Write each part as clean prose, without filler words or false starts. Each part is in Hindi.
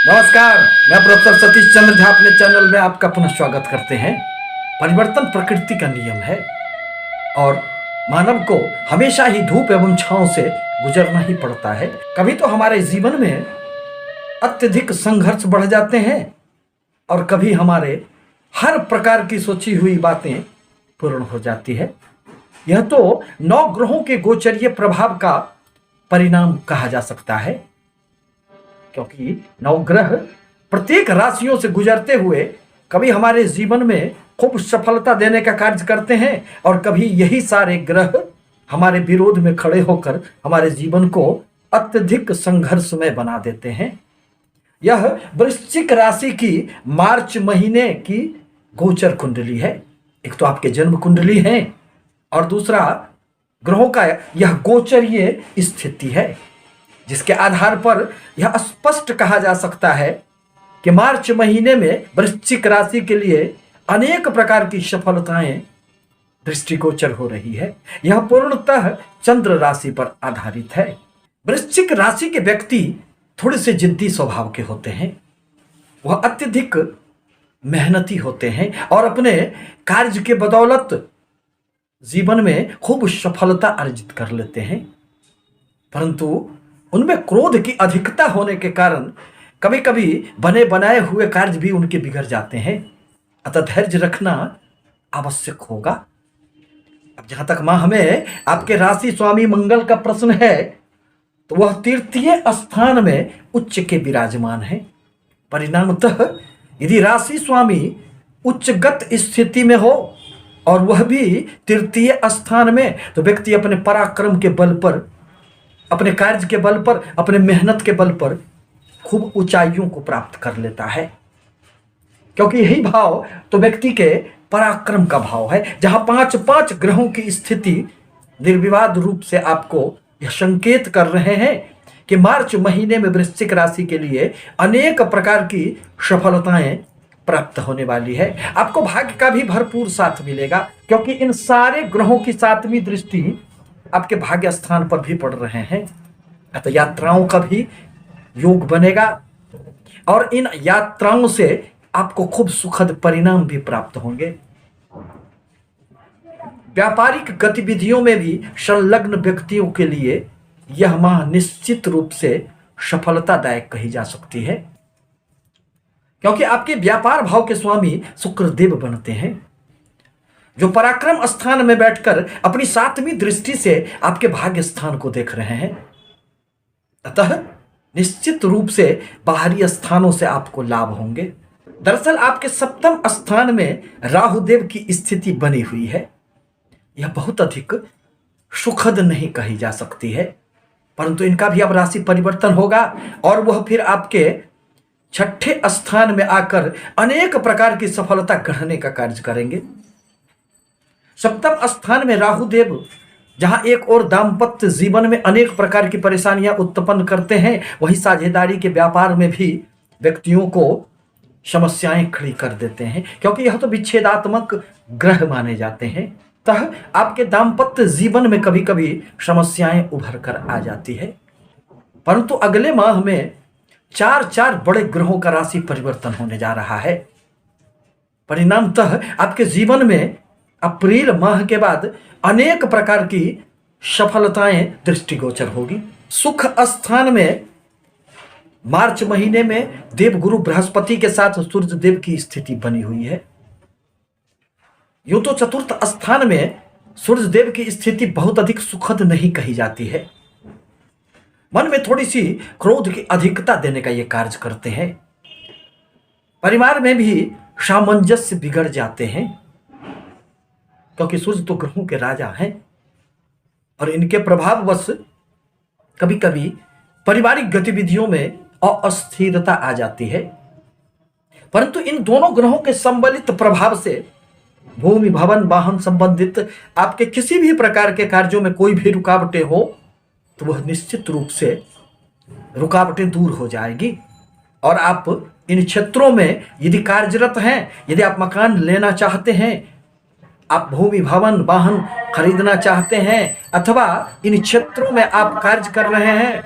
नमस्कार। मैं प्रोफेसर सतीश चंद्र झा अपने चैनल में आपका पुनः स्वागत करते हैं। परिवर्तन प्रकृति का नियम है और मानव को हमेशा ही धूप एवं छांव से गुजरना ही पड़ता है। कभी तो हमारे जीवन में अत्यधिक संघर्ष बढ़ जाते हैं और कभी हमारे हर प्रकार की सोची हुई बातें पूर्ण हो जाती है। यह तो 9 ग्रहों के गोचरीय प्रभाव का परिणाम कहा जा सकता है, क्योंकि 9 ग्रह प्रत्येक राशियों से गुजरते हुए कभी हमारे जीवन में खूब सफलता देने का कार्य करते हैं और कभी यही सारे ग्रह हमारे विरोध में खड़े होकर हमारे जीवन को अत्यधिक संघर्षमय बना देते हैं। यह वृश्चिक राशि की मार्च महीने की गोचर कुंडली है। एक तो आपके जन्म कुंडली है और दूसरा ग्रहों का यह गोचरीय स्थिति है, जिसके आधार पर यह स्पष्ट कहा जा सकता है कि मार्च महीने में वृश्चिक राशि के लिए अनेक प्रकार की सफलताएं दृष्टिगोचर हो रही है। यह पूर्णतः चंद्र राशि पर आधारित है। वृश्चिक राशि के व्यक्ति थोड़े से जिद्दी स्वभाव के होते हैं। वह अत्यधिक मेहनती होते हैं और अपने कार्य के बदौलत जीवन में खूब सफलता अर्जित कर लेते हैं, परंतु उनमें क्रोध की अधिकता होने के कारण कभी कभी बने बनाए हुए कार्य भी उनके बिगड़ जाते हैं। अतः धैर्य रखना आवश्यक होगा। अब जहां तक मां हमें आपके राशि स्वामी मंगल का प्रश्न है, तो वह तृतीय स्थान में उच्च के विराजमान है। परिणामतः यदि राशि स्वामी उच्चगत स्थिति में हो और वह भी तृतीय स्थान में, तो व्यक्ति अपने पराक्रम के बल पर, अपने कार्य के बल पर, अपने मेहनत के बल पर खूब ऊंचाइयों को प्राप्त कर लेता है, क्योंकि यही भाव तो व्यक्ति के पराक्रम का भाव है। जहां 5 ग्रहों की स्थिति निर्विवाद रूप से आपको यह संकेत कर रहे हैं कि मार्च महीने में वृश्चिक राशि के लिए अनेक प्रकार की सफलताएं प्राप्त होने वाली है। आपको भाग्य का भी भरपूर साथ मिलेगा, क्योंकि इन सारे ग्रहों की 7वीं दृष्टि आपके भाग्य स्थान पर भी पड़ रहे हैं। तो यात्राओं का भी योग बनेगा और इन यात्राओं से आपको खूब सुखद परिणाम भी प्राप्त होंगे। व्यापारिक गतिविधियों में भी संलग्न व्यक्तियों के लिए यह माह निश्चित रूप से सफलतादायक कही जा सकती है, क्योंकि आपके व्यापार भाव के स्वामी शुक्रदेव बनते हैं, जो पराक्रम स्थान में बैठकर अपनी 7वीं दृष्टि से आपके भाग्य स्थान को देख रहे हैं। अतः निश्चित रूप से बाहरी स्थानों से आपको लाभ होंगे। दरअसल आपके 7वें स्थान में राहुदेव की स्थिति बनी हुई है। यह बहुत अधिक सुखद नहीं कही जा सकती है, परंतु इनका भी अब राशि परिवर्तन होगा और वह फिर आपके 6ठे स्थान में आकर अनेक प्रकार की सफलता गढ़ने का कार्य करेंगे। 7वें स्थान में राहुदेव जहां एक और दाम्पत्य जीवन में अनेक प्रकार की परेशानियां उत्पन्न करते हैं, वहीं साझेदारी के व्यापार में भी व्यक्तियों को समस्याएं खड़ी कर देते हैं, क्योंकि यह तो विच्छेदात्मक ग्रह माने जाते हैं। तब आपके दाम्पत्य जीवन में कभी कभी समस्याएं उभर कर आ जाती है, परंतु अगले माह में 4 बड़े ग्रहों का राशि परिवर्तन होने जा रहा है। परिणामतः आपके जीवन में अप्रैल माह के बाद अनेक प्रकार की सफलताएं दृष्टिगोचर होगी। सुख स्थान में मार्च महीने में देवगुरु बृहस्पति के साथ सूर्य देव की स्थिति बनी हुई है। यूं तो 4th स्थान में सूर्य देव की स्थिति बहुत अधिक सुखद नहीं कही जाती है। मन में थोड़ी सी क्रोध की अधिकता देने का ये कार्य करते हैं। परिवार में भी सामंजस्य बिगड़ जाते हैं, क्योंकि सूर्य तो ग्रहों के राजा हैं और इनके प्रभाववश कभी कभी पारिवारिक गतिविधियों में अस्थिरता आ जाती है। परंतु इन दोनों ग्रहों के सम्मिलित प्रभाव से भूमि, भवन, वाहन संबंधित आपके किसी भी प्रकार के कार्यों में कोई भी रुकावटें हो, तो वह निश्चित रूप से रुकावटें दूर हो जाएगी और आप इन क्षेत्रों में यदि कार्यरत हैं, यदि आप मकान लेना चाहते हैं, आप भूमि, भवन, वाहन खरीदना चाहते हैं, अथवा इन क्षेत्रों में आप कार्य कर रहे हैं,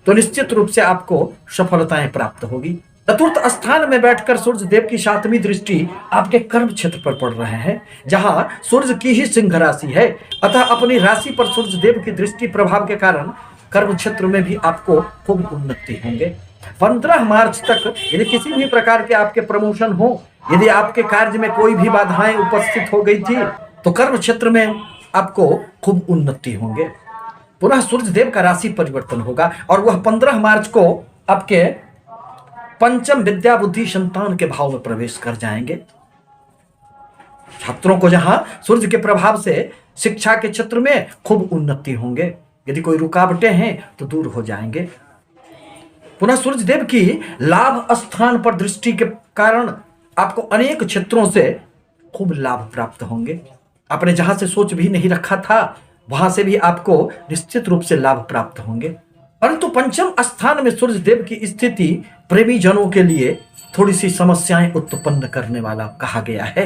तो निश्चित रूप से आपको सफलताएं प्राप्त होगी। चतुर्थ स्थान में बैठकर सूर्य देव की 7वीं दृष्टि आपके कर्म क्षेत्र पर पड़ रहे हैं, जहां सूर्य की ही सिंह राशि है। अतः अपनी राशि पर सूर्य देव की दृष्टि प्रभाव के कारण कर्म क्षेत्र में भी आपको खूब उन्नति होंगे। 15 मार्च तक यदि किसी भी प्रकार के आपके प्रमोशन हो, यदि आपके कार्य में कोई भी बाधाएं उपस्थित हो गई थी, तो कर्म क्षेत्र में आपको खूब उन्नति होंगे। पुनः सूर्य देव का राशि परिवर्तन होगा और वह 15 मार्च को आपके पंचम विद्या बुद्धि संतान के भाव में प्रवेश कर जाएंगे। छात्रों को जहां सूर्य के प्रभाव से शिक्षा के क्षेत्र में खूब उन्नति होंगे, यदि कोई रुकावटें हैं तो दूर हो जाएंगे। पुनः सूर्य देव की लाभ स्थान पर दृष्टि के कारण आपको अनेक क्षेत्रों से खूब लाभ प्राप्त होंगे। आपने जहां से सोच भी नहीं रखा था वहां से भी आपको निश्चित रूप से लाभ प्राप्त होंगे। परंतु पंचम स्थान में सूर्य देव की स्थिति प्रेमी जनों के लिए थोड़ी सी समस्याएं उत्पन्न करने वाला कहा गया है,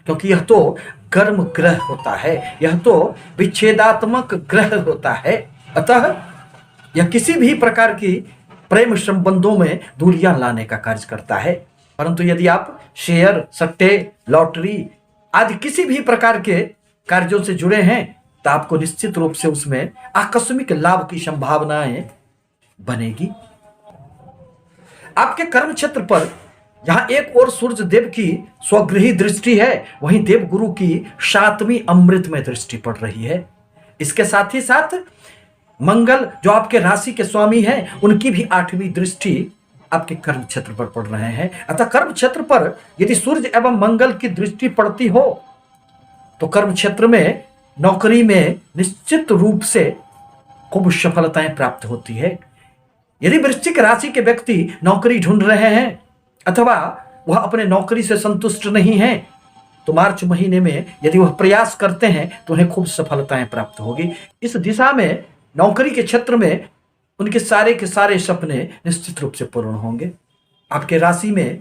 क्योंकि यह तो कर्म ग्रह होता है, यह तो विच्छेदात्मक ग्रह होता है। अतः यह किसी भी प्रकार की प्रेम संबंधों में दूरियां लाने का कार्य करता है। परंतु यदि आप शेयर, सट्टे, लॉटरी आदि किसी भी प्रकार के कार्यों से जुड़े हैं तो आपको निश्चित रूप से उसमें आकस्मिक लाभ की संभावनाएं बनेगी। आपके कर्म क्षेत्र पर जहां एक और सूर्य देव की स्वगृही दृष्टि है, वहीं देव गुरु की 7वीं अमृतमय दृष्टि पड़ रही है। इसके साथ ही साथ मंगल जो आपके राशि के स्वामी हैं, उनकी भी 8वीं दृष्टि आपके कर्म क्षेत्र पर पड़ रहे हैं। अतः कर्म क्षेत्र पर यदि सूर्य एवं मंगल की दृष्टि पड़ती हो तो कर्म क्षेत्र में, नौकरी में निश्चित रूप से खूब सफलताएं प्राप्त होती है। यदि वृश्चिक राशि के व्यक्ति नौकरी ढूंढ रहे हैं अथवा वह अपने नौकरी से संतुष्ट नहीं हैं, तो मार्च महीने में यदि वह प्रयास करते हैं तो उन्हें खूब सफलताएं प्राप्त होगी। इस दिशा में नौकरी के क्षेत्र में उनके सारे के सारे सपने निश्चित रूप से पूर्ण होंगे। आपके राशि में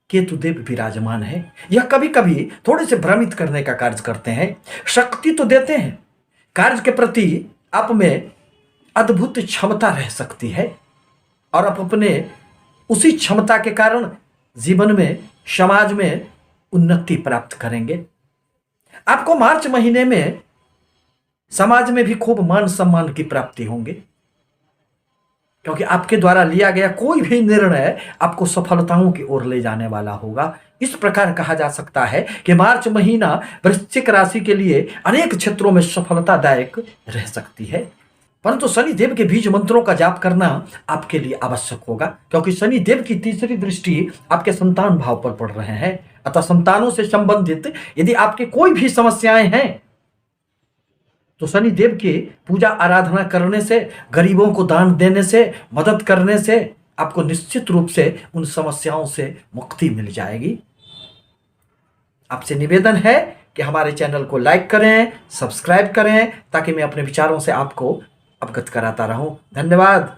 केतु देव विराजमान है। यह कभी कभी थोड़े से भ्रमित करने का कार्य करते हैं, शक्ति तो देते हैं, कार्य के प्रति आप में अद्भुत क्षमता रह सकती है और आप अपने उसी क्षमता के कारण जीवन में, समाज में उन्नति प्राप्त करेंगे। आपको मार्च महीने में समाज में भी खूब मान सम्मान की प्राप्ति होंगे, क्योंकि आपके द्वारा लिया गया कोई भी निर्णय आपको सफलताओं की ओर ले जाने वाला होगा। इस प्रकार कहा जा सकता है कि मार्च महीना वृश्चिक राशि के लिए अनेक क्षेत्रों में सफलतादायक रह सकती है। परंतु शनि देव के बीज मंत्रों का जाप करना आपके लिए आवश्यक होगा, क्योंकि शनि देव की 3री दृष्टि आपके संतान भाव पर पड़ रहे हैं। अतः संतानों से संबंधित यदि आपके कोई भी समस्याएं हैं तो शनि देव की पूजा आराधना करने से, गरीबों को दान देने से, मदद करने से आपको निश्चित रूप से उन समस्याओं से मुक्ति मिल जाएगी। आपसे निवेदन है कि हमारे चैनल को लाइक करें, सब्सक्राइब करें, ताकि मैं अपने विचारों से आपको अवगत कराता रहूं। धन्यवाद।